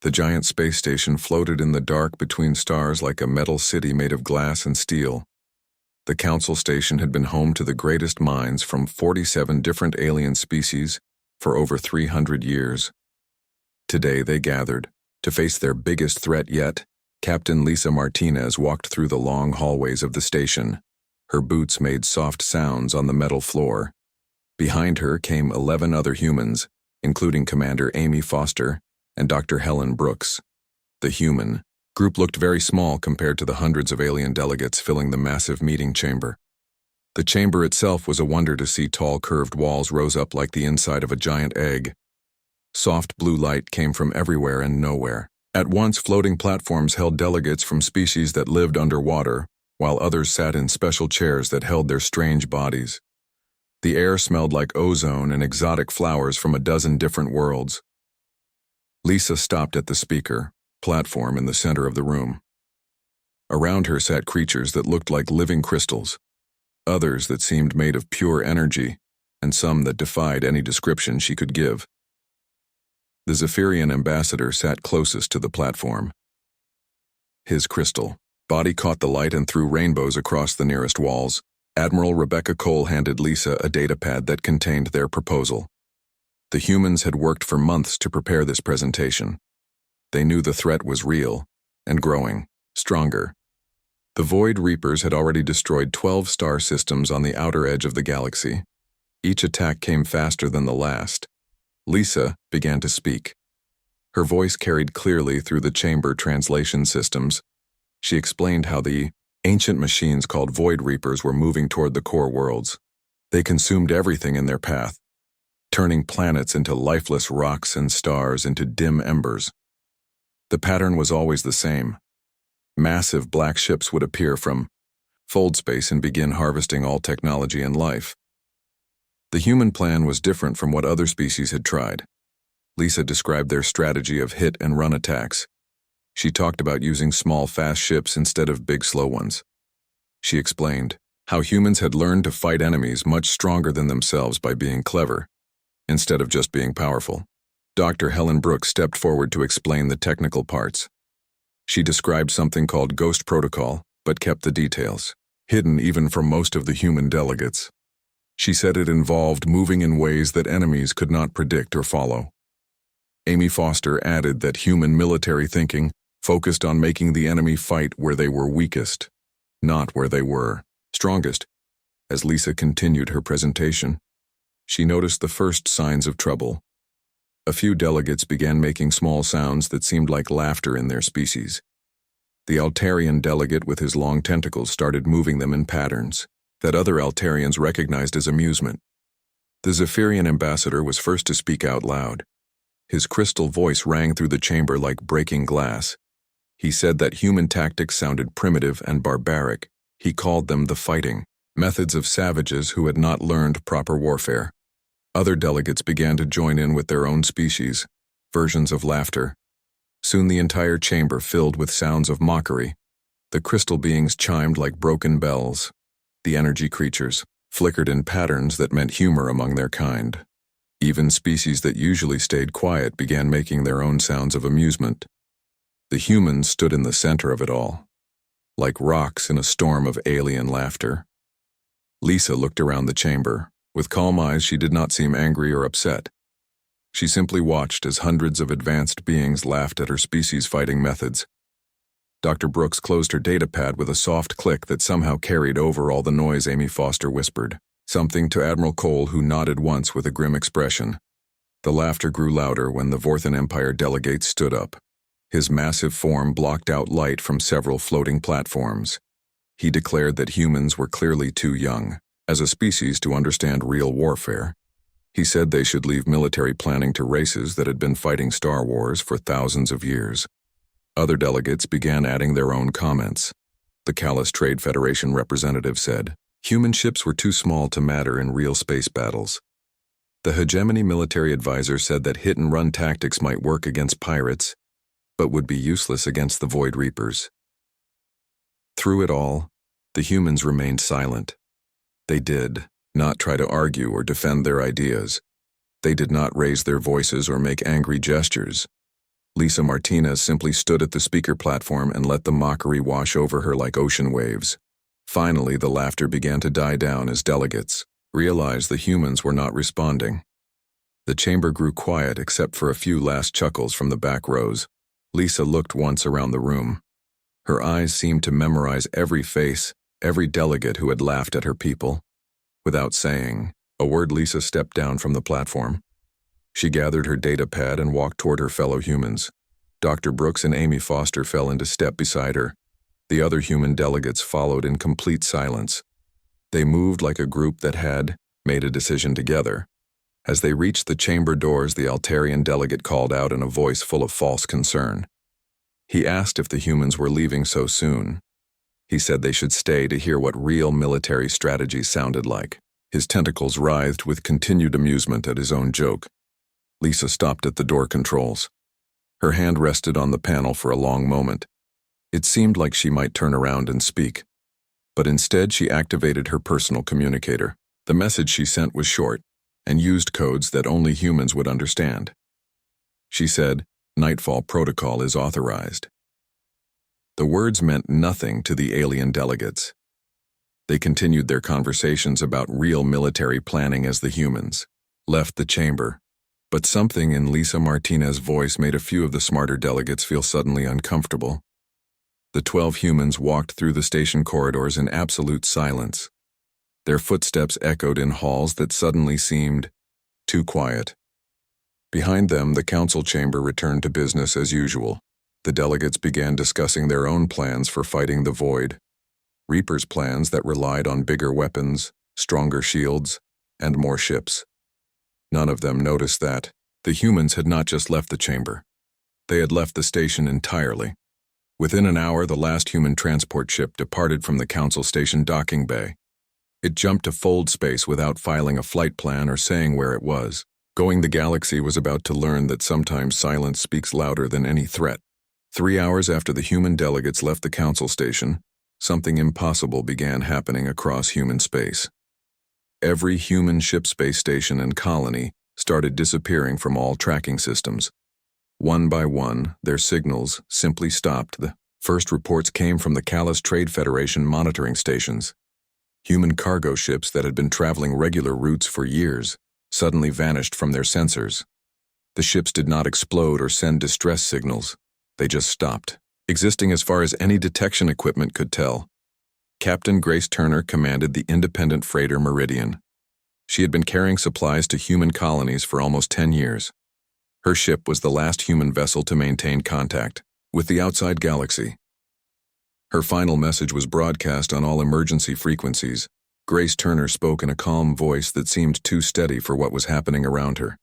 The giant space station floated in the dark between stars like a metal city made of glass and steel. The Council Station had been home to the greatest minds from 47 different alien species for over 300 years. Today they gathered to face their biggest threat yet. Captain Lisa Martinez walked through the long hallways of the station. Her boots made soft sounds on the metal floor. Behind her came 11 other humans, including Commander Amy Foster and Dr. Helen Brooks. The human group looked very small compared to the hundreds of alien delegates filling the massive meeting chamber. The chamber itself was a wonder to see. Tall curved walls rose up like the inside of a giant egg. Soft blue light came from everywhere and nowhere. At once, floating platforms held delegates from species that lived underwater, while others sat in special chairs that held their strange bodies. The air smelled like ozone and exotic flowers from a dozen different worlds. Lisa stopped at the speaker platform in the center of the room. Around her sat creatures that looked like living crystals, others that seemed made of pure energy, and some that defied any description she could give. The Zephyrian ambassador sat closest to the platform. His crystal body caught the light and threw rainbows across the nearest walls. Admiral Rebecca Cole handed Lisa a datapad that contained their proposal. The humans had worked for months to prepare this presentation. They knew the threat was real and growing, stronger. The Void Reapers had already destroyed 12 star systems on the outer edge of the galaxy. Each attack came faster than the last. Lisa began to speak. Her voice carried clearly through the chamber translation systems. She explained how the ancient machines called Void Reapers were moving toward the core worlds. They consumed everything in their path, turning planets into lifeless rocks and stars into dim embers. The pattern was always the same. Massive black ships would appear from fold space and begin harvesting all technology and life. The human plan was different from what other species had tried. Lisa described their strategy of hit-and-run attacks. She talked about using small, fast ships instead of big, slow ones. She explained how humans had learned to fight enemies much stronger than themselves by being clever, instead of just being powerful. Dr. Helen Brooks stepped forward to explain the technical parts. She described something called Ghost Protocol, but kept the details hidden even from most of the human delegates. She said it involved moving in ways that enemies could not predict or follow. Amy Foster added that human military thinking focused on making the enemy fight where they were weakest, not where they were strongest. As Lisa continued her presentation, she noticed the first signs of trouble. A few delegates began making small sounds that seemed like laughter in their species. The Altarian delegate with his long tentacles started moving them in patterns that other Altarians recognized as amusement. The Zephyrian ambassador was first to speak out loud. His crystal voice rang through the chamber like breaking glass. He said that human tactics sounded primitive and barbaric. He called them the fighting methods of savages who had not learned proper warfare. Other delegates began to join in with their own species, versions of laughter. Soon the entire chamber filled with sounds of mockery. The crystal beings chimed like broken bells. The energy creatures flickered in patterns that meant humor among their kind. Even species that usually stayed quiet began making their own sounds of amusement. The humans stood in the center of it all, like rocks in a storm of alien laughter. Lisa looked around the chamber. With calm eyes, she did not seem angry or upset. She simply watched as hundreds of advanced beings laughed at her species' fighting methods. Dr. Brooks closed her datapad with a soft click that somehow carried over all the noise. Amy Foster whispered something to Admiral Cole, who nodded once with a grim expression. The laughter grew louder when the Vorthan Empire delegate stood up. His massive form blocked out light from several floating platforms. He declared that humans were clearly too young as a species to understand real warfare. He said they should leave military planning to races that had been fighting Star Wars for thousands of years. Other delegates began adding their own comments. The Callous Trade Federation representative said, human ships were too small to matter in real space battles. The Hegemony military advisor said that hit-and-run tactics might work against pirates, but would be useless against the Void Reapers. Through it all, the humans remained silent. They did not try to argue or defend their ideas. They did not raise their voices or make angry gestures. Lisa Martinez simply stood at the speaker platform and let the mockery wash over her like ocean waves. Finally, the laughter began to die down as delegates realized the humans were not responding. The chamber grew quiet except for a few last chuckles from the back rows. Lisa looked once around the room. Her eyes seemed to memorize every face, every delegate who had laughed at her people. Without saying a word, Lisa stepped down from the platform. She gathered her data pad and walked toward her fellow humans. Dr. Brooks and Amy Foster fell into step beside her. The other human delegates followed in complete silence. They moved like a group that had made a decision together. As they reached the chamber doors, the Altarian delegate called out in a voice full of false concern. He asked if the humans were leaving so soon. He said they should stay to hear what real military strategy sounded like. His tentacles writhed with continued amusement at his own joke. Lisa stopped at the door controls. Her hand rested on the panel for a long moment. It seemed like she might turn around and speak. But instead she activated her personal communicator. The message she sent was short and used codes that only humans would understand. She said, "Nightfall protocol is authorized." The words meant nothing to the alien delegates. They continued their conversations about real military planning as the humans left the chamber. But something in Lisa Martinez's voice made a few of the smarter delegates feel suddenly uncomfortable. The 12 humans walked through the station corridors in absolute silence. Their footsteps echoed in halls that suddenly seemed too quiet. Behind them, the council chamber returned to business as usual. The delegates began discussing their own plans for fighting the Void. Reaper's plans that relied on bigger weapons, stronger shields, and more ships. None of them noticed that the humans had not just left the chamber. They had left the station entirely. Within an hour, the last human transport ship departed from the council station docking bay. It jumped to fold space without filing a flight plan or saying where it was. Going the galaxy was about to learn that sometimes silence speaks louder than any threat. 3 hours after the human delegates left the council station, something impossible began happening across human space. Every human ship, space station, and colony started disappearing from all tracking systems. One by one, their signals simply stopped. The first reports came from the Callus Trade Federation monitoring stations. Human cargo ships that had been traveling regular routes for years suddenly vanished from their sensors. The ships did not explode or send distress signals. They just stopped, existing as far as any detection equipment could tell. Captain Grace Turner commanded the independent freighter Meridian. She had been carrying supplies to human colonies for almost 10 years. Her ship was the last human vessel to maintain contact with the outside galaxy. Her final message was broadcast on all emergency frequencies. Grace Turner spoke in a calm voice that seemed too steady for what was happening around her.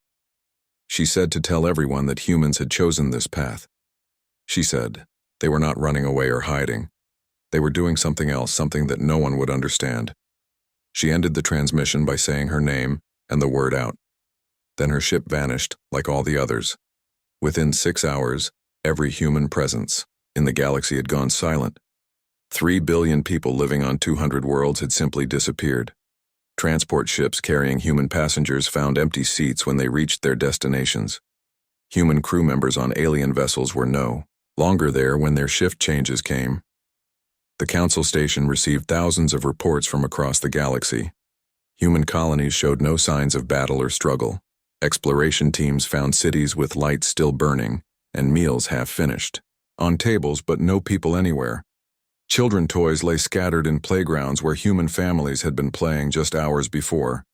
She said to tell everyone that humans had chosen this path. She said they were not running away or hiding. They were doing something else, something that no one would understand. She ended the transmission by saying her name and the word out. Then her ship vanished, like all the others. Within 6 hours, every human presence in the galaxy had gone silent. 3 billion people living on 200 worlds had simply disappeared. Transport ships carrying human passengers found empty seats when they reached their destinations. Human crew members on alien vessels were no longer there when their shift changes came. The council station received thousands of reports from across the galaxy. Human colonies showed no signs of battle or struggle. Exploration teams found cities with lights still burning and meals half finished on tables, but no people anywhere. Children toys lay scattered in playgrounds where human families had been playing just hours before.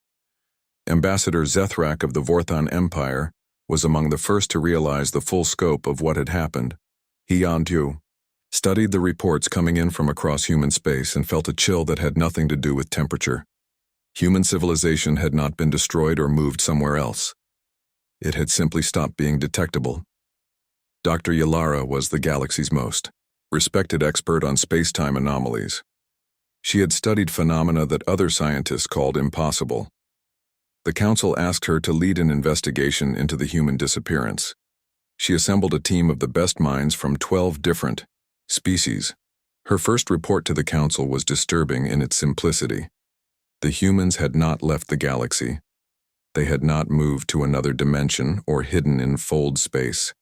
Ambassador Zethrak of the Vorthon Empire was among the first to realize the full scope of what had happened. He studied the reports coming in from across human space and felt a chill that had nothing to do with temperature. Human civilization had not been destroyed or moved somewhere else. It had simply stopped being detectable. Dr. Yalara was the galaxy's most respected expert on space-time anomalies. She had studied phenomena that other scientists called impossible. The council asked her to lead an investigation into the human disappearance. She assembled a team of the best minds from 12 different species. Her first report to the council was disturbing in its simplicity. The humans had not left the galaxy. They had not moved to another dimension or hidden in fold space.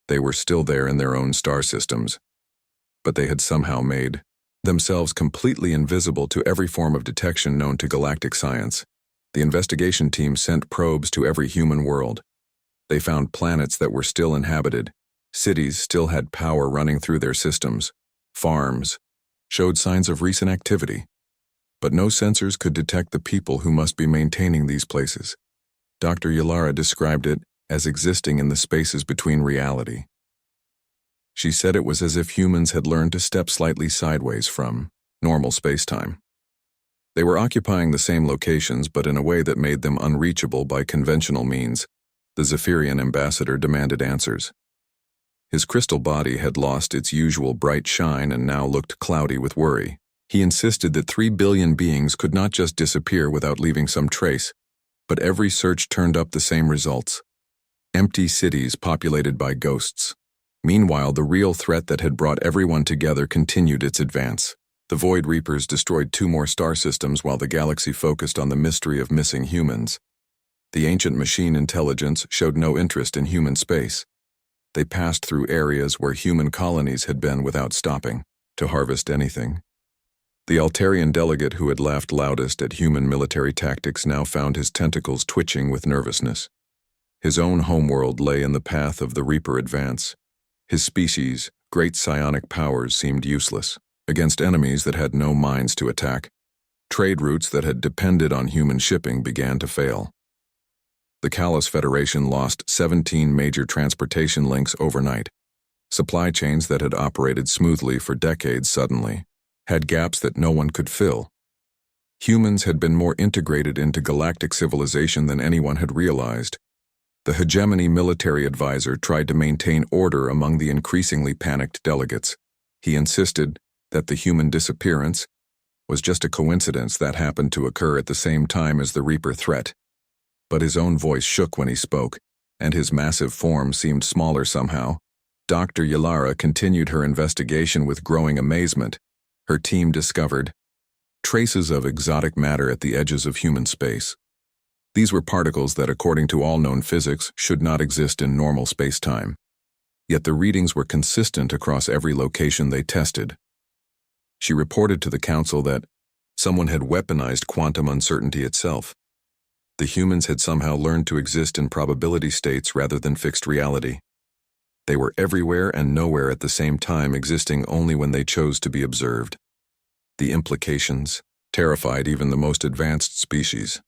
They were still there in their own star systems, but they had somehow made themselves completely invisible to every form of detection known to galactic science. The investigation team sent probes to every human world. They found planets that were still inhabited, cities still had power running through their systems, farms showed signs of recent activity, but no sensors could detect the people who must be maintaining these places. Dr. Yalara described it as existing in the spaces between reality. She said it was as if humans had learned to step slightly sideways from normal space-time. They were occupying the same locations, but in a way that made them unreachable by conventional means. The Zephyrian ambassador demanded answers. His crystal body had lost its usual bright shine and now looked cloudy with worry. He insisted that 3 billion beings could not just disappear without leaving some trace, but every search turned up the same results. Empty cities populated by ghosts. Meanwhile, the real threat that had brought everyone together continued its advance. The Void Reapers destroyed 2 more star systems while the galaxy focused on the mystery of missing humans. The ancient machine intelligence showed no interest in human space. They passed through areas where human colonies had been without stopping to harvest anything. The Altarian delegate who had laughed loudest at human military tactics now found his tentacles twitching with nervousness. His own homeworld lay in the path of the Reaper advance. His species' great psionic powers seemed useless against enemies that had no minds to attack. Trade routes that had depended on human shipping began to fail. The Callus Federation lost 17 major transportation links overnight. Supply chains that had operated smoothly for decades suddenly had gaps that no one could fill. Humans had been more integrated into galactic civilization than anyone had realized. The hegemony military advisor tried to maintain order among the increasingly panicked delegates. He insisted that the human disappearance was just a coincidence that happened to occur at the same time as the Reaper threat. But his own voice shook when he spoke, and his massive form seemed smaller somehow. Dr. Yalara continued her investigation with growing amazement. Her team discovered traces of exotic matter at the edges of human space. These were particles that, according to all known physics, should not exist in normal space-time. Yet the readings were consistent across every location they tested. She reported to the Council that someone had weaponized quantum uncertainty itself. The humans had somehow learned to exist in probability states rather than fixed reality. They were everywhere and nowhere at the same time, existing only when they chose to be observed. The implications terrified even the most advanced species.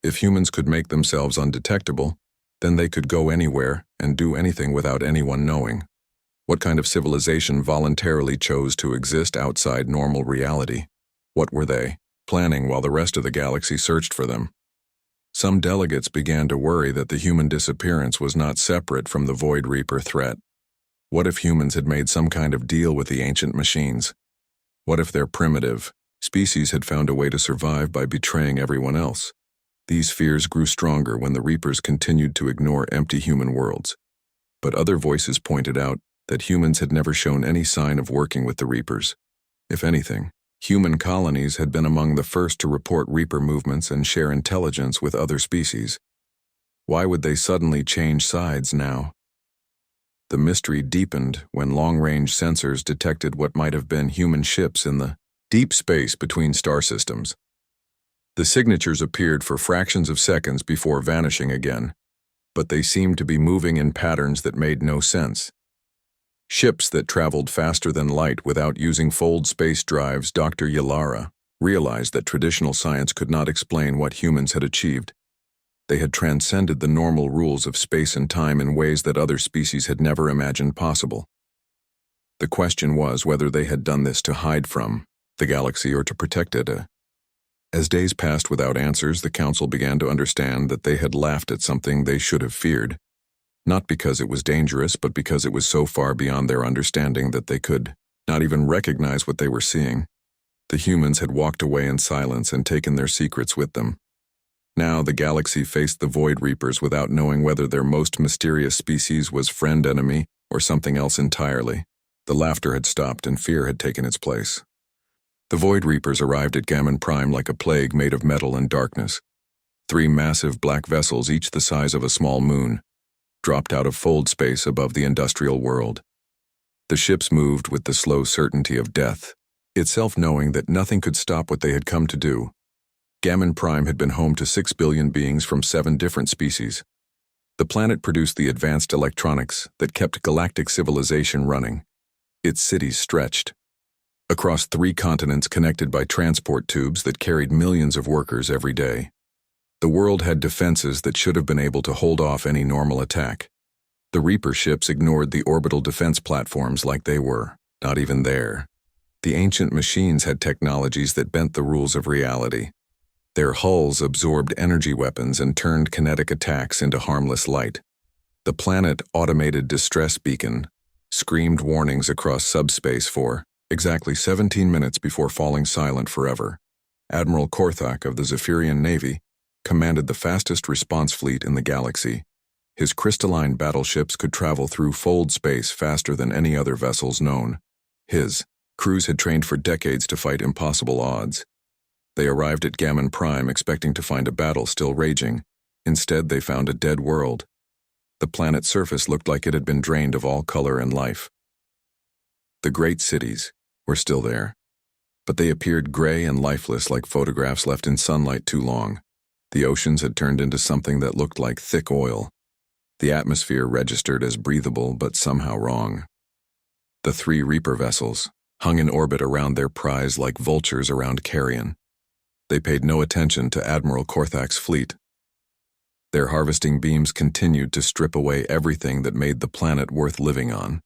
If humans could make themselves undetectable, then they could go anywhere and do anything without anyone knowing. What kind of civilization voluntarily chose to exist outside normal reality? What were they planning while the rest of the galaxy searched for them? Some delegates began to worry that the human disappearance was not separate from the Void Reaper threat. What if humans had made some kind of deal with the ancient machines? What if their primitive species had found a way to survive by betraying everyone else? These fears grew stronger when the Reapers continued to ignore empty human worlds. But other voices pointed out that humans had never shown any sign of working with the Reapers. If anything, human colonies had been among the first to report Reaper movements and share intelligence with other species. Why would they suddenly change sides now? The mystery deepened when long-range sensors detected what might have been human ships in the deep space between star systems. The signatures appeared for fractions of seconds before vanishing again, but they seemed to be moving in patterns that made no sense. Ships that traveled faster than light without using fold space drives. Dr. Yalara realized that traditional science could not explain what humans had achieved. They had transcended the normal rules of space and time in ways that other species had never imagined possible. The question was whether they had done this to hide from the galaxy or to protect it. As days passed without answers, the Council began to understand that they had laughed at something they should have feared, not because it was dangerous, but because it was so far beyond their understanding that they could not even recognize what they were seeing. The humans had walked away in silence and taken their secrets with them. Now the galaxy faced the Void Reapers without knowing whether their most mysterious species was friend-enemy or something else entirely. The laughter had stopped and fear had taken its place. The Void Reapers arrived at Gammon Prime like a plague made of metal and darkness. 3 massive black vessels, each the size of a small moon. dropped out of fold space above the industrial world. The ships moved with the slow certainty of death, itself knowing that nothing could stop what they had come to do. Gammon Prime had been home to 6 billion beings from 7 different species. The planet produced the advanced electronics that kept galactic civilization running. Its cities stretched across 3 continents connected by transport tubes that carried millions of workers every day. The world had defenses that should have been able to hold off any normal attack. The Reaper ships ignored the orbital defense platforms like they were not even there. The ancient machines had technologies that bent the rules of reality. Their hulls absorbed energy weapons and turned kinetic attacks into harmless light. The planet automated distress beacon screamed warnings across subspace for exactly 17 minutes before falling silent forever. Admiral Korthak of the Zephyrian Navy commanded the fastest response fleet in the galaxy. His crystalline battleships could travel through fold space faster than any other vessels known. His crews had trained for decades to fight impossible odds. They arrived at Gammon Prime expecting to find a battle still raging. Instead, they found a dead world. The planet's surface looked like it had been drained of all color and life. The great cities were still there, but they appeared gray and lifeless like photographs left in sunlight too long. The oceans had turned into something that looked like thick oil. The atmosphere registered as breathable but somehow wrong. The 3 Reaper vessels hung in orbit around their prize like vultures around carrion. They paid no attention to Admiral Korthak's fleet. Their harvesting beams continued to strip away everything that made the planet worth living on.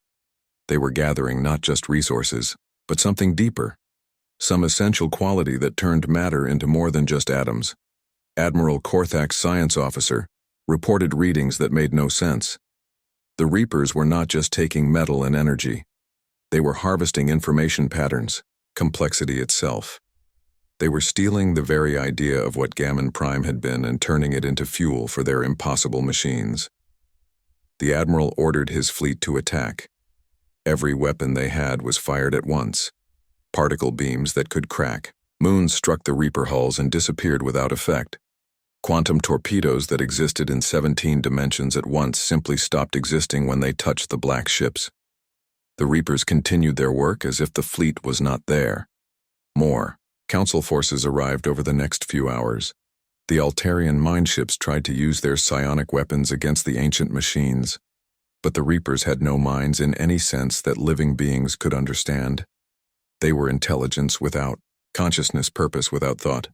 They were gathering not just resources, but something deeper, some essential quality that turned matter into more than just atoms. Admiral Korthak's science officer reported readings that made no sense. The Reapers were not just taking metal and energy. They were harvesting information patterns, complexity itself. They were stealing the very idea of what Gammon Prime had been and turning it into fuel for their impossible machines. The Admiral ordered his fleet to attack. Every weapon they had was fired at once. Particle beams that could crack. Moons struck the Reaper hulls and disappeared without effect. Quantum torpedoes that existed in 17 dimensions at once simply stopped existing when they touched the black ships. The Reapers continued their work as if the fleet was not there. More Council forces arrived over the next few hours. The Altarian mineships tried to use their psionic weapons against the ancient machines, but the Reapers had no minds in any sense that living beings could understand. They were intelligence without consciousness, purpose without thought.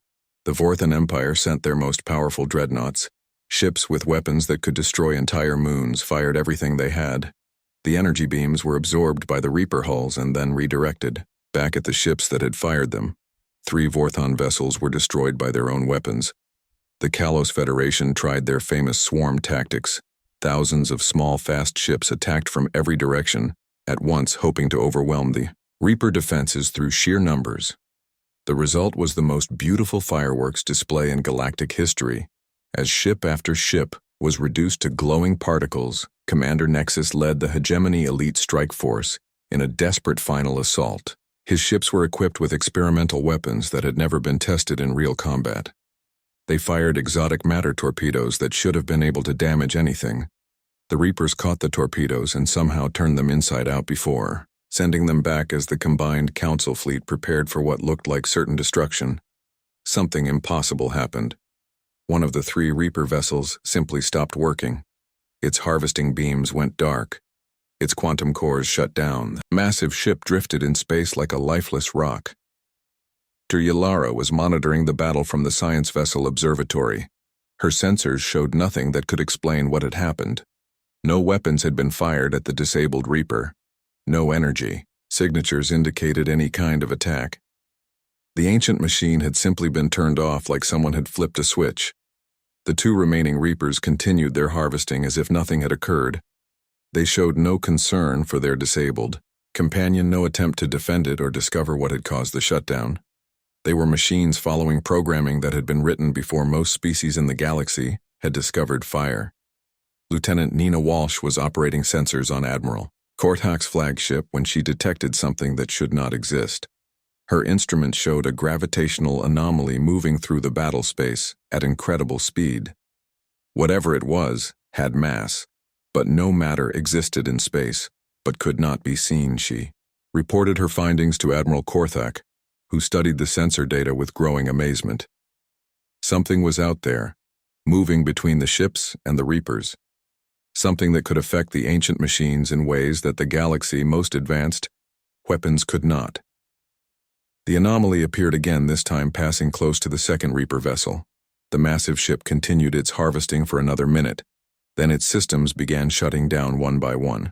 The Vorthan Empire sent their most powerful dreadnoughts. Ships with weapons that could destroy entire moons fired everything they had. The energy beams were absorbed by the Reaper hulls and then redirected back at the ships that had fired them. 3 Vorthon vessels were destroyed by their own weapons. The Kalos Federation tried their famous swarm tactics. Thousands of small, fast ships attacked from every direction, at once hoping to overwhelm the Reaper defenses through sheer numbers. The result was the most beautiful fireworks display in galactic history. As ship after ship was reduced to glowing particles, Commander Nexus led the Hegemony Elite Strike Force in a desperate final assault. His ships were equipped with experimental weapons that had never been tested in real combat. They fired exotic matter torpedoes that should have been able to damage anything. The Reapers caught the torpedoes and somehow turned them inside out before, sending them back as the combined Council fleet prepared for what looked like certain destruction. Something impossible happened. One of the 3 Reaper vessels simply stopped working. Its harvesting beams went dark. Its quantum cores shut down. The massive ship drifted in space like a lifeless rock. Yalara was monitoring the battle from the science vessel observatory. Her sensors showed nothing that could explain what had happened. No weapons had been fired at the disabled Reaper. No energy signatures indicated any kind of attack. The ancient machine had simply been turned off like someone had flipped a switch. The 2 remaining Reapers continued their harvesting as if nothing had occurred. They showed no concern for their disabled companion, no attempt to defend it or discover what had caused the shutdown. They were machines following programming that had been written before most species in the galaxy had discovered fire. Lieutenant Nina Walsh was operating sensors on Admiral Korthak's flagship when she detected something that should not exist. Her instrument showed a gravitational anomaly moving through the battle space at incredible speed. Whatever it was had mass. But no matter existed in space, but could not be seen, she reported her findings to Admiral Korthak, who studied the sensor data with growing amazement. Something was out there, moving between the ships and the Reapers. Something that could affect the ancient machines in ways that the galaxy's most advanced weapons could not. The anomaly appeared again, this time passing close to the second Reaper vessel. The massive ship continued its harvesting for another minute. Then its systems began shutting down one by one.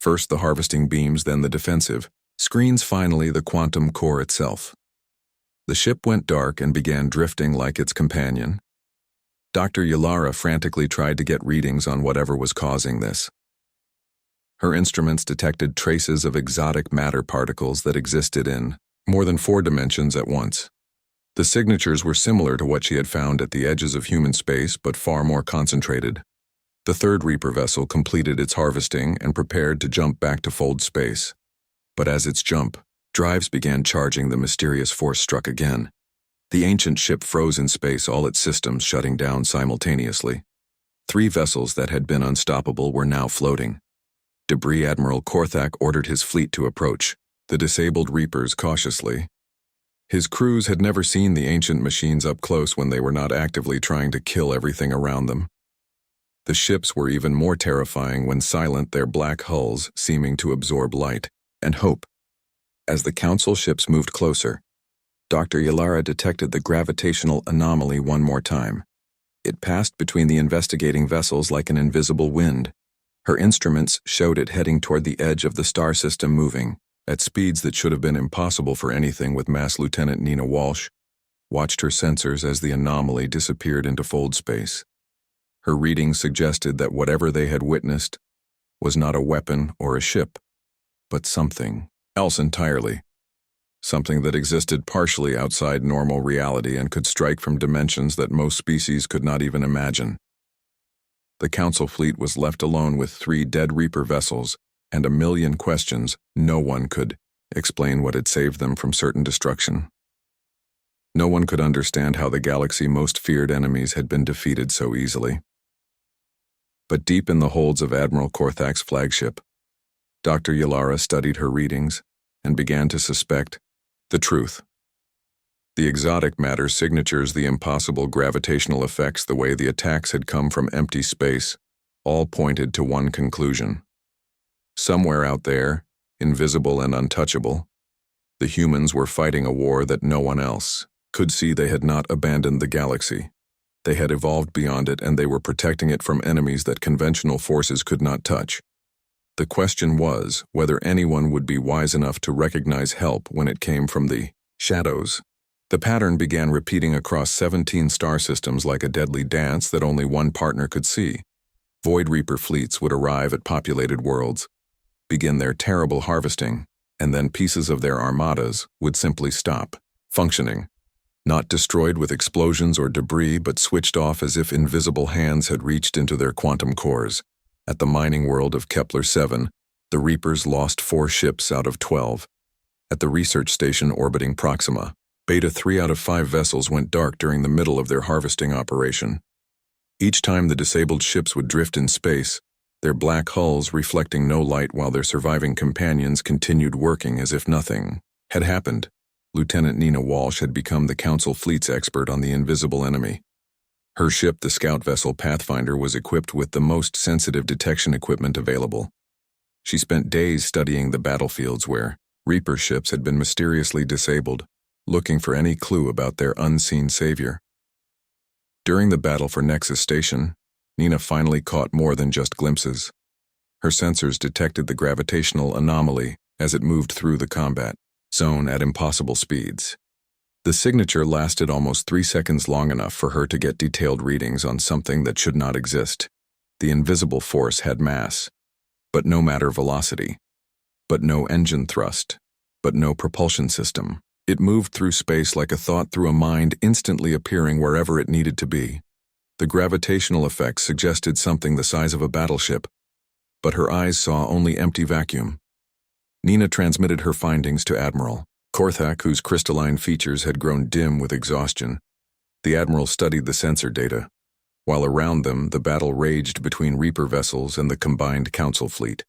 First the harvesting beams, then the defensive screens, finally the quantum core itself. The ship went dark and began drifting like its companion. Dr. Yalara frantically tried to get readings on whatever was causing this. Her instruments detected traces of exotic matter particles that existed in more than 4 dimensions at once. The signatures were similar to what she had found at the edges of human space, but far more concentrated. The third Reaper vessel completed its harvesting and prepared to jump back to fold space. But as its jump, drives began charging, the mysterious force struck again. The ancient ship froze in space, all its systems shutting down simultaneously. 3 vessels that had been unstoppable were now floating. Debris Admiral Korthak ordered his fleet to approach the disabled Reapers cautiously. His crews had never seen the ancient machines up close when they were not actively trying to kill everything around them. The ships were even more terrifying when silent, their black hulls seeming to absorb light and hope. As the Council ships moved closer, Dr. Yalara detected the gravitational anomaly one more time. It passed between the investigating vessels like an invisible wind. Her instruments showed it heading toward the edge of the star system, moving at speeds that should have been impossible for anything with Mass Lieutenant Nina Walsh watched her sensors as the anomaly disappeared into fold space. Her readings suggested that whatever they had witnessed was not a weapon or a ship, but something else entirely. Something that existed partially outside normal reality and could strike from dimensions that most species could not even imagine. The Council fleet was left alone with 3 dead Reaper vessels and a million questions. No one could explain what had saved them from certain destruction. No one could understand how the galaxy's most feared enemies had been defeated so easily. But deep in the holds of Admiral Korthak's flagship, Dr. Yalara studied her readings and began to suspect the truth. The exotic matter signatures, the impossible gravitational effects, the way the attacks had come from empty space, all pointed to one conclusion. Somewhere out there, invisible and untouchable, the humans were fighting a war that no one else could see. They had not abandoned the galaxy. They had evolved beyond it, and they were protecting it from enemies that conventional forces could not touch. The question was whether anyone would be wise enough to recognize help when it came from the shadows. The pattern began repeating across 17 star systems like a deadly dance that only one partner could see. Void Reaper fleets would arrive at populated worlds, begin their terrible harvesting, and then pieces of their armadas would simply stop functioning. Not destroyed with explosions or debris, but switched off as if invisible hands had reached into their quantum cores. At the mining world of Kepler 7, the Reapers lost 4 ships out of 12. At the research station orbiting Proxima, Beta 3 out of 5 vessels went dark during the middle of their harvesting operation. Each time the disabled ships would drift in space, their black hulls reflecting no light while their surviving companions continued working as if nothing had happened. Lieutenant Nina Walsh had become the Council fleet's expert on the invisible enemy. Her ship, the scout vessel Pathfinder, was equipped with the most sensitive detection equipment available. She spent days studying the battlefields where Reaper ships had been mysteriously disabled, looking for any clue about their unseen savior. During the battle for Nexus Station, Nina finally caught more than just glimpses. Her sensors detected the gravitational anomaly as it moved through the combat zone at impossible speeds. The signature lasted almost 3 seconds, long enough for her to get detailed readings on something that should not exist. The invisible force had mass, but no matter velocity, but no engine thrust, but no propulsion system. It moved through space like a thought through a mind, instantly appearing wherever it needed to be. The gravitational effects suggested something the size of a battleship, but her eyes saw only empty vacuum. Nina transmitted her findings to Admiral Korthak, whose crystalline features had grown dim with exhaustion. The Admiral studied the sensor data, while around them the battle raged between Reaper vessels and the combined Council fleet.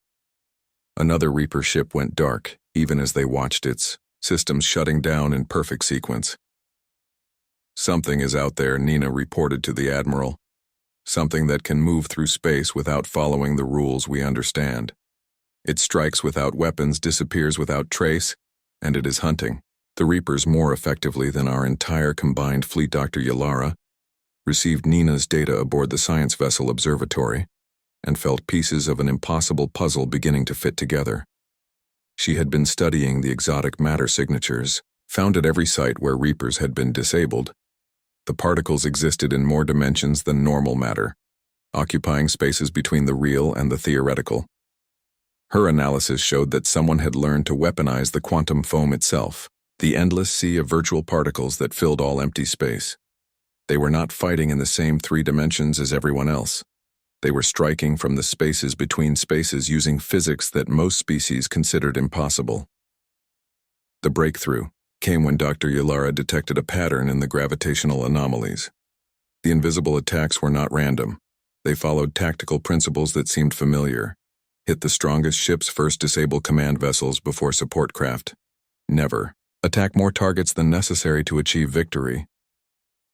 Another Reaper ship went dark, even as they watched its systems shutting down in perfect sequence. "Something is out there," Nina reported to the Admiral. "Something that can move through space without following the rules we understand. It strikes without weapons, disappears without trace, and it is hunting the Reapers more effectively than our entire combined fleet." Dr. Yalara received Nina's data aboard the science vessel observatory and felt pieces of an impossible puzzle beginning to fit together. She had been studying the exotic matter signatures found at every site where Reapers had been disabled. The particles existed in more dimensions than normal matter, occupying spaces between the real and the theoretical. Her analysis showed that someone had learned to weaponize the quantum foam itself, the endless sea of virtual particles that filled all empty space. They were not fighting in the same 3 dimensions as everyone else. They were striking from the spaces between spaces using physics that most species considered impossible. The breakthrough came when Dr. Yalara detected a pattern in the gravitational anomalies. The invisible attacks were not random. They followed tactical principles that seemed familiar. Hit the strongest ships first, disable command vessels before support craft. Never attack more targets than necessary to achieve victory.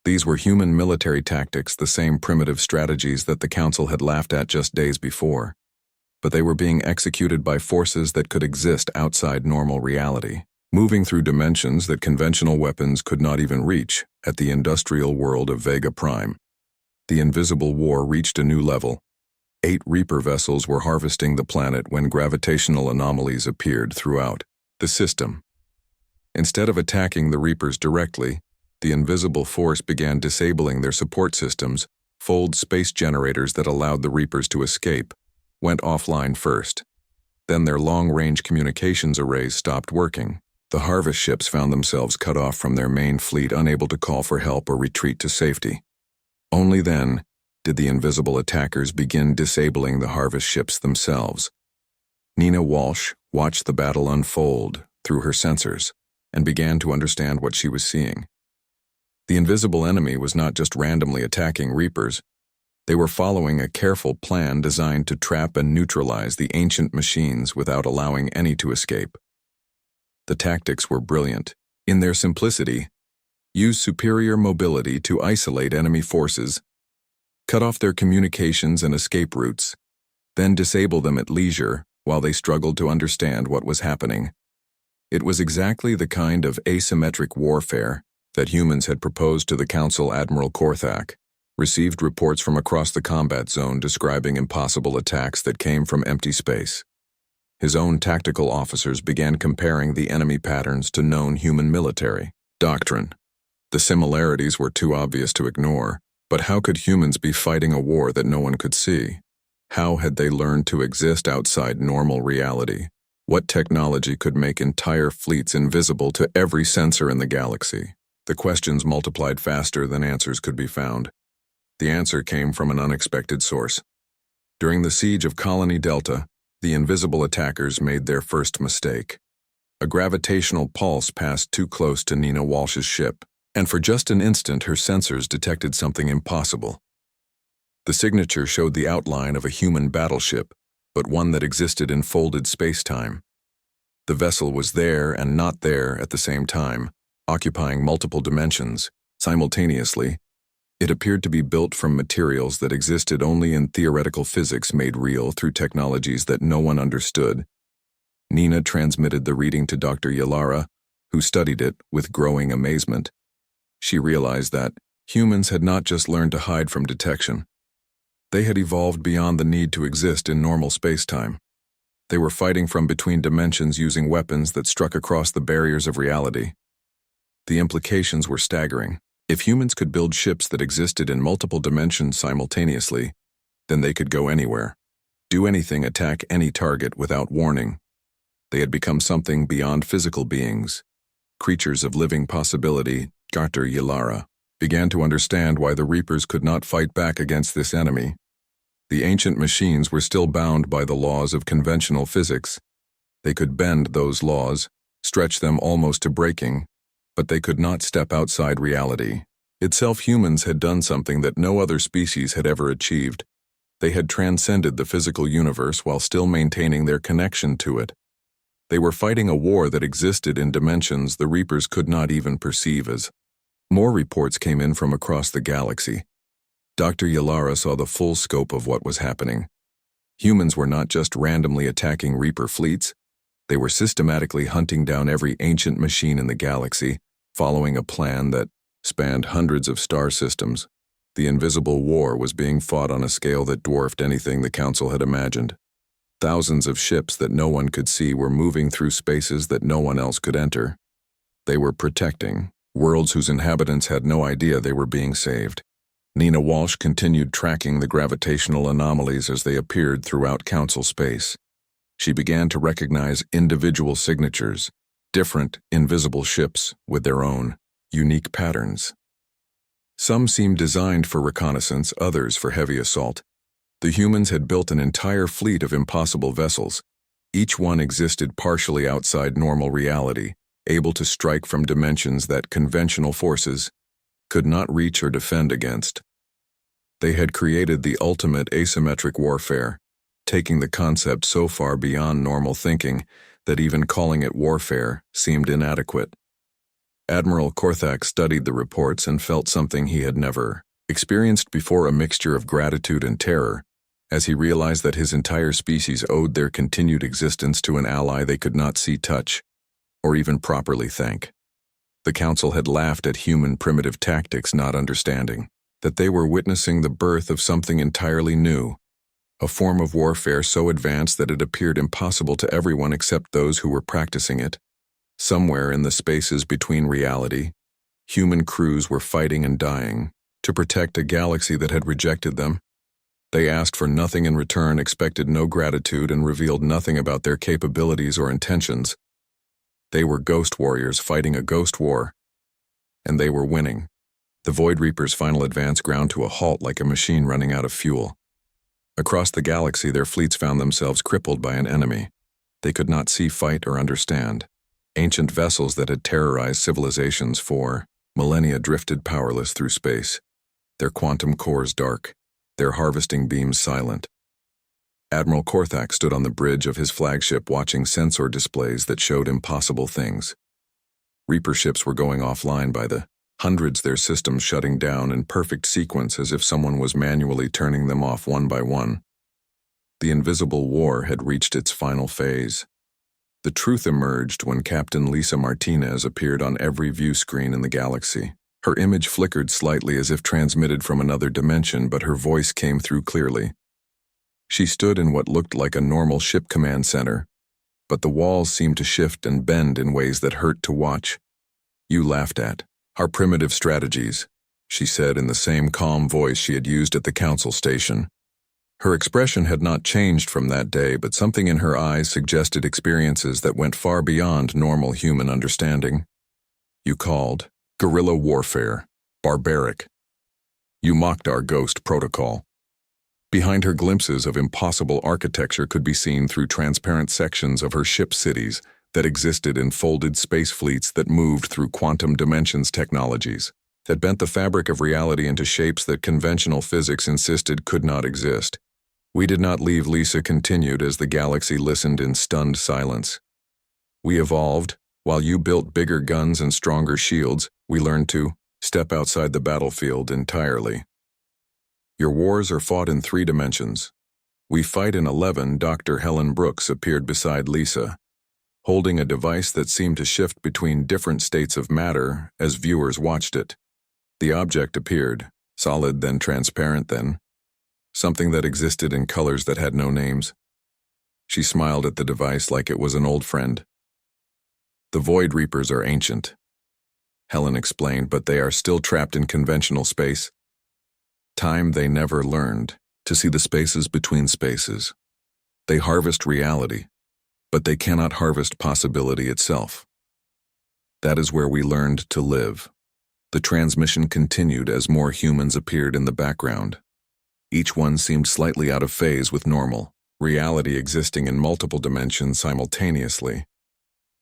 These were human military tactics, the same primitive strategies that the Council had laughed at just days before. But they were being executed by forces that could exist outside normal reality, moving through dimensions that conventional weapons could not even reach. At the industrial world of Vega Prime, the invisible war reached a new level. 8 Reaper vessels were harvesting the planet when gravitational anomalies appeared throughout the system. Instead of attacking the Reapers directly, the invisible force began disabling their support systems. Fold space generators that allowed the Reapers to escape went offline first. Then their long-range communications arrays stopped working. The harvest ships found themselves cut off from their main fleet, unable to call for help or retreat to safety. Only then did the invisible attackers begin disabling the harvest ships themselves. Nina Walsh watched the battle unfold through her sensors and began to understand what she was seeing. The invisible enemy was not just randomly attacking Reapers. They were following a careful plan designed to trap and neutralize the ancient machines without allowing any to escape. The tactics were brilliant. In their simplicity, use superior mobility to isolate enemy forces, cut off their communications and escape routes, then disable them at leisure while they struggled to understand what was happening. It was exactly the kind of asymmetric warfare that humans had proposed to the Council. Admiral Korthak received reports from across the combat zone describing impossible attacks that came from empty space. His own tactical officers began comparing the enemy patterns to known human military doctrine. The similarities were too obvious to ignore, but how could humans be fighting a war that no one could see? How had they learned to exist outside normal reality? What technology could make entire fleets invisible to every sensor in the galaxy? The questions multiplied faster than answers could be found. The answer came from an unexpected source. During the siege of Colony Delta, the invisible attackers made their first mistake. A gravitational pulse passed too close to Nina Walsh's ship, and for just an instant her sensors detected something impossible. The signature showed the outline of a human battleship, but one that existed in folded space-time. The vessel was there and not there at the same time, occupying multiple dimensions simultaneously. It appeared to be built from materials that existed only in theoretical physics made real through technologies that no one understood. Nina transmitted the reading to Dr. Yalara, who studied it with growing amazement. She realized that humans had not just learned to hide from detection. They had evolved beyond the need to exist in normal space-time. They were fighting from between dimensions using weapons that struck across the barriers of reality. The implications were staggering. If humans could build ships that existed in multiple dimensions simultaneously, then they could go anywhere, do anything, attack any target without warning. They had become something beyond physical beings, creatures of living possibility. Dr. Yalara began to understand why the Reapers could not fight back against this enemy. The ancient machines were still bound by the laws of conventional physics. They could bend those laws, stretch them almost to breaking, but they could not step outside reality. Itself, humans had done something that no other species had ever achieved. They had transcended the physical universe while still maintaining their connection to it. They were fighting a war that existed in dimensions the Reapers could not even perceive as. More reports came in from across the galaxy. Dr. Yalara saw the full scope of what was happening. Humans were not just randomly attacking Reaper fleets. They were systematically hunting down every ancient machine in the galaxy, following a plan that spanned hundreds of star systems. The invisible war was being fought on a scale that dwarfed anything the Council had imagined. Thousands of ships that no one could see were moving through spaces that no one else could enter. They were protecting worlds whose inhabitants had no idea they were being saved. Nina Walsh continued tracking the gravitational anomalies as they appeared throughout Council space. She began to recognize individual signatures, different, invisible ships with their own, unique patterns. Some seemed designed for reconnaissance, others for heavy assault. The humans had built an entire fleet of impossible vessels. Each one existed partially outside normal reality, able to strike from dimensions that conventional forces could not reach or defend against. They had created the ultimate asymmetric warfare, taking the concept so far beyond normal thinking that even calling it warfare seemed inadequate. Admiral Korthak studied the reports and felt something he had never experienced before, a mixture of gratitude and terror, as he realized that his entire species owed their continued existence to an ally they could not see, touch, or even properly thank. The Council had laughed at human primitive tactics, not understanding that they were witnessing the birth of something entirely new, a form of warfare so advanced that it appeared impossible to everyone except those who were practicing it. Somewhere in the spaces between reality, human crews were fighting and dying to protect a galaxy that had rejected them. They asked for nothing in return, expected no gratitude, and revealed nothing about their capabilities or intentions. They were ghost warriors fighting a ghost war, and they were winning. The Void Reapers' final advance ground to a halt like a machine running out of fuel. Across the galaxy, their fleets found themselves crippled by an enemy they could not see, fight, or understand. Ancient vessels that had terrorized civilizations for millennia drifted powerless through space, their quantum cores dark, their harvesting beams silent. Admiral Korthak stood on the bridge of his flagship watching sensor displays that showed impossible things. Reaper ships were going offline by the hundreds, their systems shutting down in perfect sequence as if someone was manually turning them off one by one. The invisible war had reached its final phase. The truth emerged when Captain Lisa Martinez appeared on every view screen in the galaxy. Her image flickered slightly as if transmitted from another dimension, but her voice came through clearly. She stood in what looked like a normal ship command center, but the walls seemed to shift and bend in ways that hurt to watch. "You laughed at our primitive strategies," she said in the same calm voice she had used at the Council station. Her expression had not changed from that day, but something in her eyes suggested experiences that went far beyond normal human understanding. "You called guerrilla warfare barbaric. You mocked our ghost protocol." Behind her, glimpses of impossible architecture could be seen through transparent sections of her ship cities that existed in folded space fleets that moved through quantum dimensions technologies that bent the fabric of reality into shapes that conventional physics insisted could not exist. "We did not leave," Lisa continued as the galaxy listened in stunned silence. "We evolved. While you built bigger guns and stronger shields, we learned to step outside the battlefield entirely. Your wars are fought in 3 dimensions. We fight in 11." Dr. Helen Brooks appeared beside Lisa, holding a device that seemed to shift between different states of matter as viewers watched it. The object appeared, solid then transparent then, something that existed in colors that had no names. She smiled at the device like it was an old friend. "The Void Reapers are ancient," Helen explained, "but they are still trapped in conventional space. Time they never learned to see the spaces between spaces. They harvest reality, but they cannot harvest possibility itself. That is where we learned to live." The transmission continued as more humans appeared in the background. Each one seemed slightly out of phase with normal reality, existing in multiple dimensions simultaneously.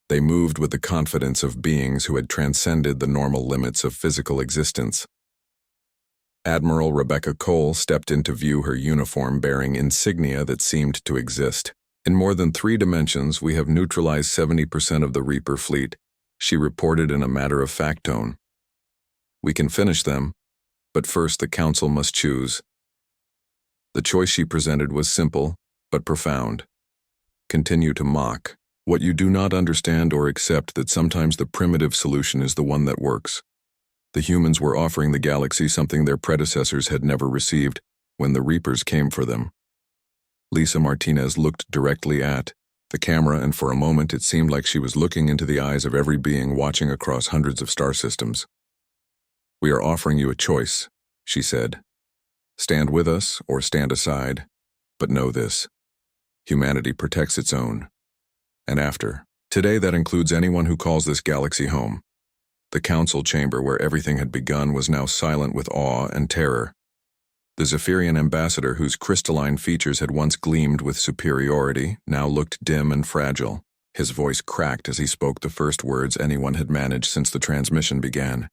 They moved with the confidence of beings who had transcended the normal limits of physical existence. Admiral Rebecca Cole stepped into view, her uniform bearing insignia that seemed to exist. In more than 3 dimensions, we have neutralized 70% of the Reaper fleet, she reported in a matter-of-fact tone. We can finish them, but first the Council must choose. The choice she presented was simple, but profound. Continue to mock what you do not understand, or accept that sometimes the primitive solution is the one that works. The humans were offering the galaxy something their predecessors had never received when the Reapers came for them. Lisa Martinez looked directly at the camera, and for a moment it seemed like she was looking into the eyes of every being watching across hundreds of star systems. "We are offering you a choice," she said. "Stand with us or stand aside, but know this: humanity protects its own. And after today, that includes anyone who calls this galaxy home." The council chamber where everything had begun was now silent with awe and terror. The Zephyrian ambassador, whose crystalline features had once gleamed with superiority, now looked dim and fragile. His voice cracked as he spoke the first words anyone had managed since the transmission began.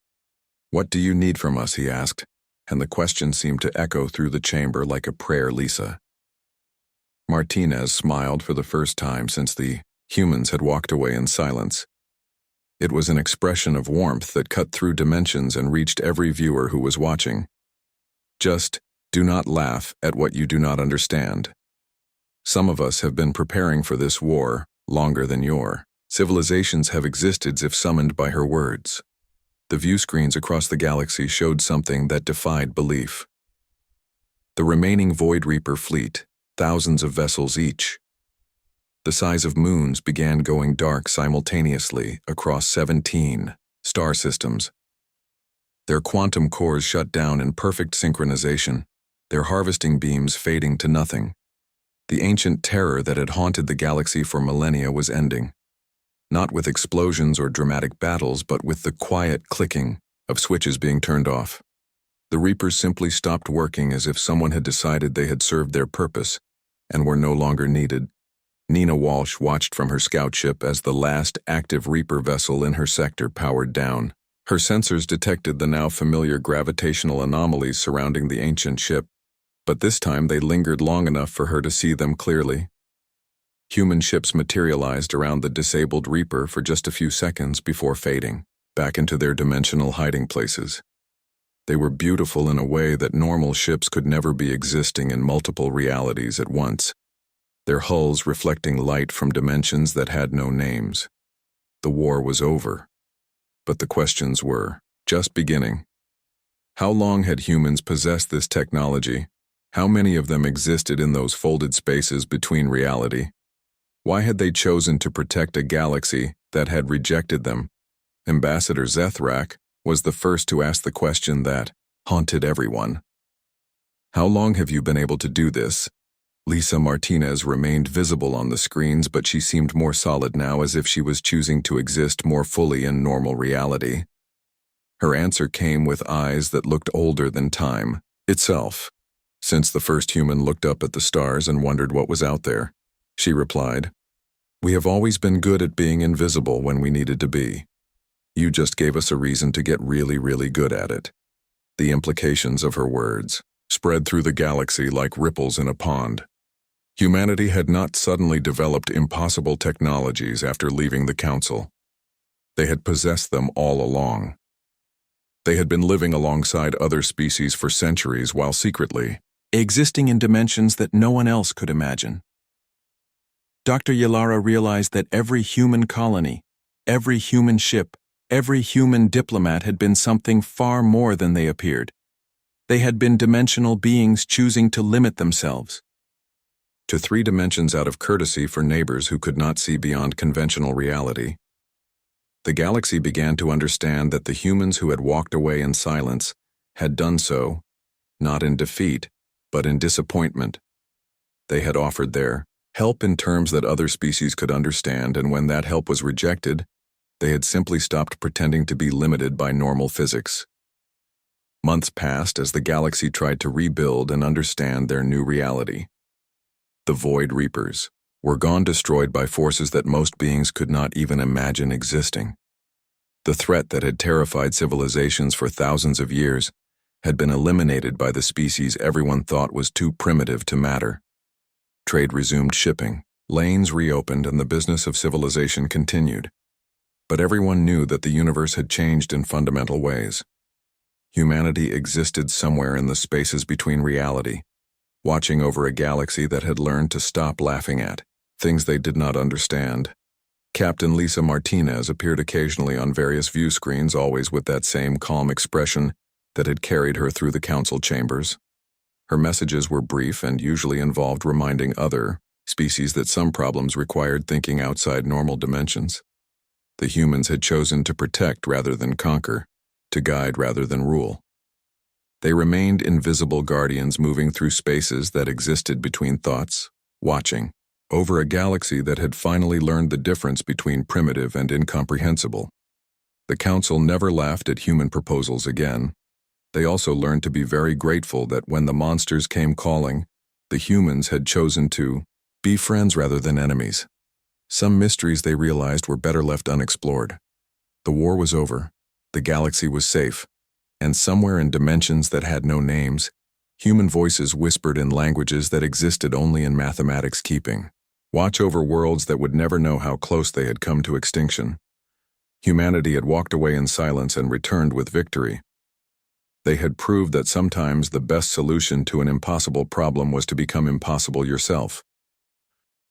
"What do you need from us?" he asked, and the question seemed to echo through the chamber like a prayer. Lisa Martinez smiled for the first time since the humans had walked away in silence. It was an expression of warmth that cut through dimensions and reached every viewer who was watching. "Just do not laugh at what you do not understand. Some of us have been preparing for this war longer than your civilizations have existed if summoned by her words." The view screens across the galaxy showed something that defied belief. The remaining Void Reaper fleet, thousands of vessels each, the size of moons, began going dark simultaneously across 17 star systems. Their quantum cores shut down in perfect synchronization, their harvesting beams fading to nothing. The ancient terror that had haunted the galaxy for millennia was ending, not with explosions or dramatic battles, but with the quiet clicking of switches being turned off. The Reapers simply stopped working, as if someone had decided they had served their purpose and were no longer needed. Nina Walsh watched from her scout ship as the last active Reaper vessel in her sector powered down. Her sensors detected the now familiar gravitational anomalies surrounding the ancient ship, but this time they lingered long enough for her to see them clearly. Human ships materialized around the disabled Reaper for just a few seconds before fading back into their dimensional hiding places. They were beautiful in a way that normal ships could never be, existing in multiple realities at once, their hulls reflecting light from dimensions that had no names. The war was over, but the questions were just beginning. How long had humans possessed this technology? How many of them existed in those folded spaces between reality? Why had they chosen to protect a galaxy that had rejected them? Ambassador Zethrak was the first to ask the question that haunted everyone. "How long have you been able to do this?" Lisa Martinez remained visible on the screens, but she seemed more solid now, as if she was choosing to exist more fully in normal reality. Her answer came with eyes that looked older than time itself. "Since the first human looked up at the stars and wondered what was out there," she replied. "We have always been good at being invisible when we needed to be. You just gave us a reason to get really, really good at it." The implications of her words spread through the galaxy like ripples in a pond. Humanity had not suddenly developed impossible technologies after leaving the Council. They had possessed them all along. They had been living alongside other species for centuries while secretly existing in dimensions that no one else could imagine. Dr. Ylara realized that every human colony, every human ship, every human diplomat had been something far more than they appeared. They had been dimensional beings choosing to limit themselves to 3 dimensions out of courtesy for neighbors who could not see beyond conventional reality. The galaxy began to understand that the humans who had walked away in silence had done so, not in defeat, but in disappointment. They had offered their help in terms that other species could understand, and when that help was rejected, they had simply stopped pretending to be limited by normal physics. Months passed as the galaxy tried to rebuild and understand their new reality. The Void Reapers were gone, destroyed by forces that most beings could not even imagine existing. The threat that had terrified civilizations for thousands of years had been eliminated by the species everyone thought was too primitive to matter. Trade resumed shipping, lanes reopened, and the business of civilization continued. But everyone knew that the universe had changed in fundamental ways. Humanity existed somewhere in the spaces between reality, watching over a galaxy that had learned to stop laughing at things they did not understand. Captain Lisa Martinez appeared occasionally on various view screens, always with that same calm expression that had carried her through the council chambers. Her messages were brief and usually involved reminding other species that some problems required thinking outside normal dimensions. The humans had chosen to protect rather than conquer, to guide rather than rule. They remained invisible guardians moving through spaces that existed between thoughts, watching over a galaxy that had finally learned the difference between primitive and incomprehensible. The council never laughed at human proposals again. They also learned to be very grateful that when the monsters came calling, the humans had chosen to be friends rather than enemies. Some mysteries they realized were better left unexplored. The war was over, the galaxy was safe, and somewhere in dimensions that had no names, human voices whispered in languages that existed only in mathematics keeping. Watch over worlds that would never know how close they had come to extinction. Humanity had walked away in silence and returned with victory. They had proved that sometimes the best solution to an impossible problem was to become impossible yourself.